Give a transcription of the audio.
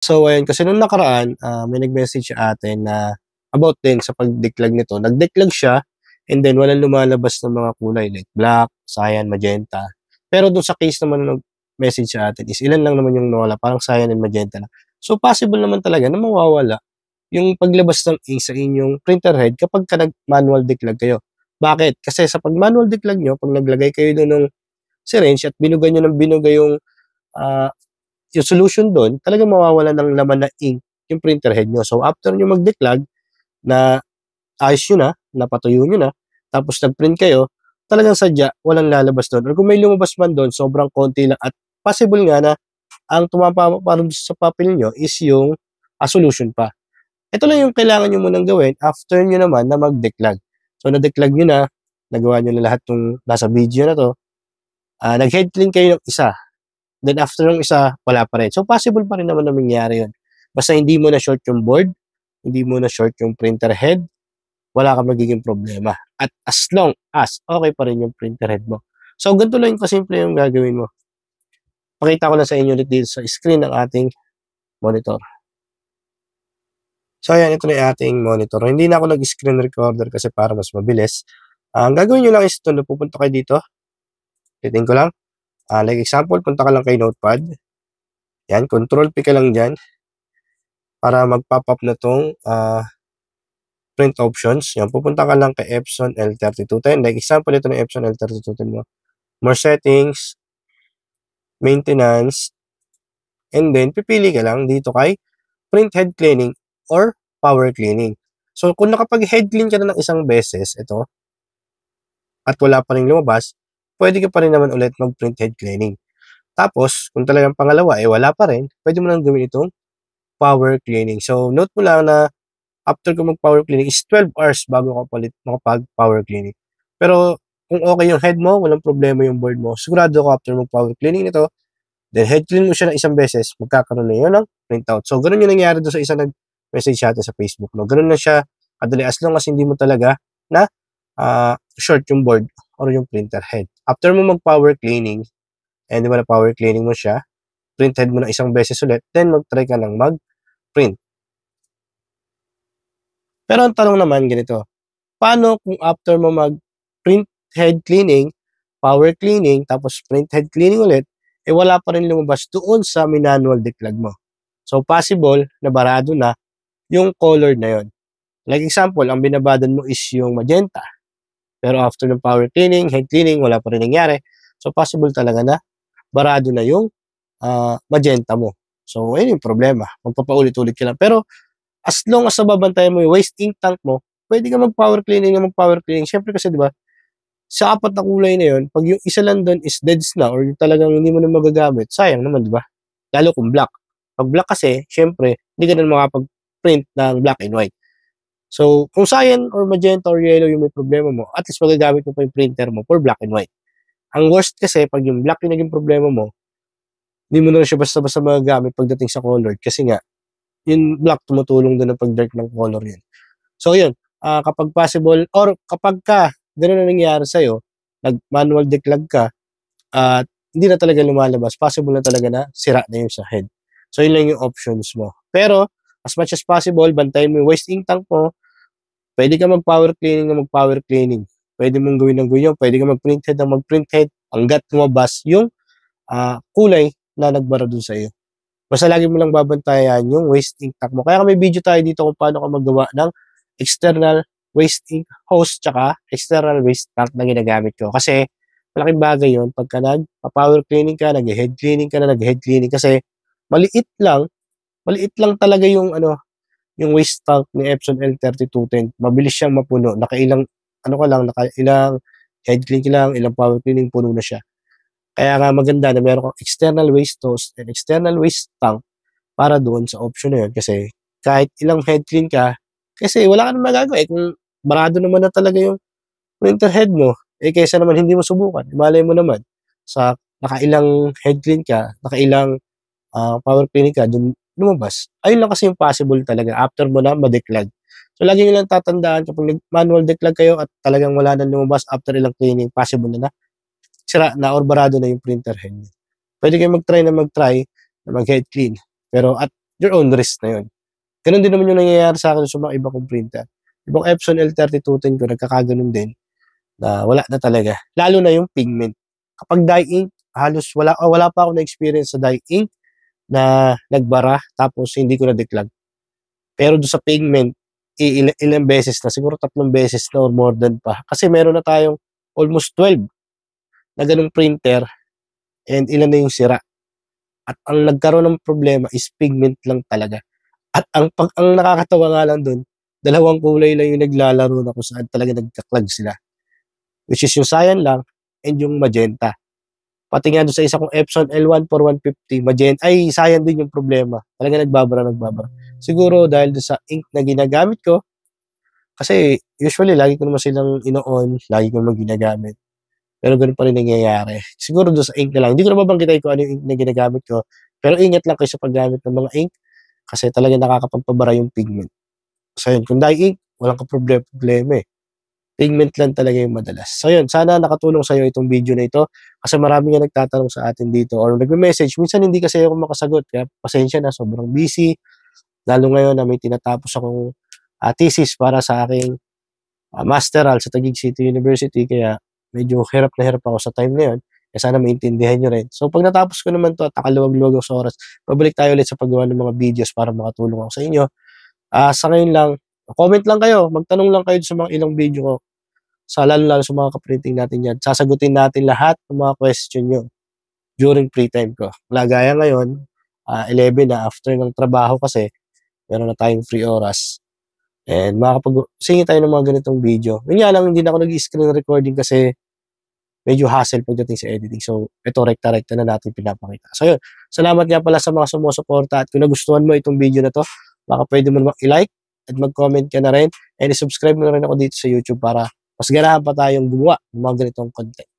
So ayun, kasi nung nakaraan, may nag-message sa atin na about din sa pagdeklag nito. Nagdeklag siya and then walang lumalabas na mga kulay like black, cyan, magenta. Pero dun sa case naman na nag-message sa atin is ilan lang naman yung nawala, parang cyan and magenta lang. So possible naman talaga na mawawala yung paglabas ng ink sa inyong printer head kapagka nag-manual declag kayo. Bakit? Kasi sa pag-manual declag niyo, 'pag naglagay kayo dun ng syringe at binuga niyo ng binuga ah, yung solution dun, talagang mawawalan ng laman na ink yung printer head niyo. So after niyo mag-declag na ayos niyo na, napatuyo niyo na, tapos nag-print kayo, talagang sadya walang lalabas dun or kung may lumabas man dun, sobrang konti lang at possible nga na ang tumapa dun sa papel niyo is yung, solution pa. Ito lang yung kailangan niyo munang gawin after niyo naman na mag-declag. So na-declag niyo na, nagawa niyo na lahat nung nasa video na 'to, nag-head clean kayo ng isa, then after nung isa, wala pa rin. So possible pa rin naman na mangyari yun. Basta hindi mo na-short yung board, hindi mo na-short yung printer head, wala kang magiging problema. At as long as okay pa rin yung printer head mo. So ganito lang yung kasimple yung gagawin mo. Pakita ko lang sa inyo ulit dito sa screen ng ating monitor. So ayan, ito na yung ating monitor. Hindi na ako nag-screen recorder kasi para mas mabilis. Ang gagawin nyo lang is ito, pupunta kayo dito. Titingin ko lang. Like example, punta ka lang kay Notepad. Yan, control P ka lang dyan para mag-pop up na tong print options. Yan, pupunta ka lang kay Epson L3210. Like example, ito na Epson L3210 mo. More settings, maintenance, and then pipili ka lang dito kay print head cleaning or power cleaning. So, kung nakapag-head clean ka na ng isang beses, ito, at wala pa rin lumabas, pwede ka pa rin naman ulit mag-print head cleaning. Tapos, kung talagang pangalawa, wala pa rin, pwede mo lang gawin itong power cleaning. So, note mo lang na after ko mag-power cleaning is 12 hours bago ka makapag-power cleaning. Pero, kung okay yung head mo, walang problema yung board mo, sigurado ko after mag-power cleaning nito, then head clean mo siya ng isang beses, magkakaroon na yun ng printout. So, ganun yung nangyari doon sa isa nag-message natin sa Facebook. No? Ganun na siya kadali as long as hindi mo talaga na short yung board or yung printer head. After mo mag-power cleaning, and di ba na power cleaning mo siya, print head mo na isang beses ulit, then mag-try ka lang mag-print. Pero ang tanong naman ganito, paano kung after mo mag-print head cleaning, power cleaning, tapos print head cleaning ulit, wala pa rin lumabas doon sa manual declag mo. So, possible na barado na yung color na yon. Like example, ang binabadan mo is yung magenta. Pero after ng power cleaning, head cleaning, wala pa rin nangyari. So, possible talaga na barado na yung magenta mo. So, ayun yung problema. Magpapaulit-ulit ka lang. Pero, as long as nababantayan mo yung waste ink tank mo, pwede ka mag-power cleaning na mag-power cleaning. Siyempre kasi, di ba, sa apat na kulay na yun, pag yung isa lang doon is deads na or talagang hindi mo na magagamit, sayang naman, di ba? Lalo kung black. Pag black kasi, syempre, hindi ka na makapag-print ng black and white. So, kung cyan or magenta or yellow yung may problema mo, at least magagamit mo pa yung printer mo for black and white. Ang worst kasi, pag yung black yung naging problema mo, hindi mo na siya basta-basta magagamit pagdating sa color kasi nga, yung black tumutulong doon na pag-dark ng color yun. So, yun. Kapag possible, or kapag gano'n na nangyari sa'yo, nag-manual declag ka, at hindi na talaga lumalabas, possible na talaga na sira na yung sa head. So, yun lang yung options mo. Pero, as much as possible, bantayan mo yung waste ink tank mo, pwede ka mag-power cleaning na mag-power cleaning. Pwede mong gawin ng ganyan, pwede ka mag-print head na mag-print head hanggat lumabas yung kulay na nagbara dun sa iyo. Basta lagi mo lang babantayan yung waste ink tank mo. Kaya may video tayo dito kung paano ka magawa ng external waste ink hose tsaka external waste tank na ginagamit ko. Kasi malaking bagay yun pagka nag-power cleaning ka, nag-head cleaning ka na, nag-head cleaning kasi maliit lang talaga yung yung waste tank ni Epson L3210. Mabilis siyang mapuno. Nakailang head clean ka lang, ilang power cleaning, puno na siya. Kaya nga maganda na meron kang external waste hose and external waste tank para doon sa option na yun. Kasi kahit ilang head clean ka, kasi wala ka naman magagawa. Kung barado naman na talaga yung printer head mo, kaysa naman hindi mo subukan. Malay mo naman, sa nakailang head clean ka, nakailang power cleaning ka, dun lumabas. Ayun lang kasi yung possible talaga after mo na ma-declag. So, lagi nyo lang tatandaan kapag nag-manual declag kayo at talagang wala na lumabas after ilang cleaning, possible na sira na or barado na yung printer head. Pwede kayo mag-try na mag-head clean. Pero at your own risk na yun. Ganun din naman yung nangyayari sa akin sa mga iba kong printer. Ibang Epson L3210 ko nagkakagano'n din na wala na talaga. Lalo na yung pigment. Kapag dye ink, halos wala pa ako na-experience sa dye ink na nagbara tapos hindi ko na-declag. Pero doon sa pigment, ilang beses na, siguro 3 beses na or more than pa. Kasi meron na tayong almost 12 na ganung printer and ilan na yung sira. At ang nagkaroon ng problema is pigment lang talaga. At ang nakakatawa nga lang doon, dalawang kulay lang yung naglalaro na kung saan talaga nagka-clog sila. Which is yung cyan lang and yung magenta. Pati nga doon sa isa kong Epson L14150, magenta, ay cyan din yung problema. Talaga nagbabara. Siguro dahil doon sa ink na ginagamit ko, kasi usually lagi ko naman silang ino-on, lagi ko naman ginagamit. Pero ganun pa rin nangyayari. Siguro doon sa ink na lang. Hindi ko na babanggitin kung ano yung ink na ginagamit ko. Pero ingat lang kayo sa paggamit ng mga ink kasi talaga nakakapagpabara yung pigment. So yun, kung dye ink, walang problema eh. Pigment lang talaga yung madalas. So yun, sana nakatulong sa'yo itong video na ito kasi marami nga nagtatanong sa atin dito or nagme-message. Minsan hindi kasi ako makasagot kaya pasensya na, sobrang busy. Lalo ngayon na may tinatapos akong thesis para sa aking masteral sa Taguig City University kaya medyo hirap na hirap ako sa time na yun. Kaya sana maintindihan nyo rin. So pag natapos ko naman to at nakaluwag-luwag ako sa oras, pabalik tayo ulit sa paggawa ng mga videos para makatulong ako sa inyo. Sa ngayon lang, comment lang kayo, magtanong lang kayo sa mga ilang video ko. Lalo sa mga kaprinting natin yan. Sasagutin natin lahat ng mga question nyo during free time ko. Gaya ngayon, 11 na after ng trabaho kasi, meron na tayong free oras. And makakapag-singin tayo ng mga ganitong video. Yun nga lang, hindi na ako nag-screen recording kasi medyo hassle pagdating sa editing. So, ito, rekta-rekta na natin pinapakita. So, yun. Salamat nga pala sa mga sumusuporta at kung nagustuhan mo itong video na to, baka pwede mo naman i-like at mag-comment ka na rin and i-subscribe mo na rin ako dito sa YouTube para mas ganahan pa tayong gumawa ng mga ganitong content.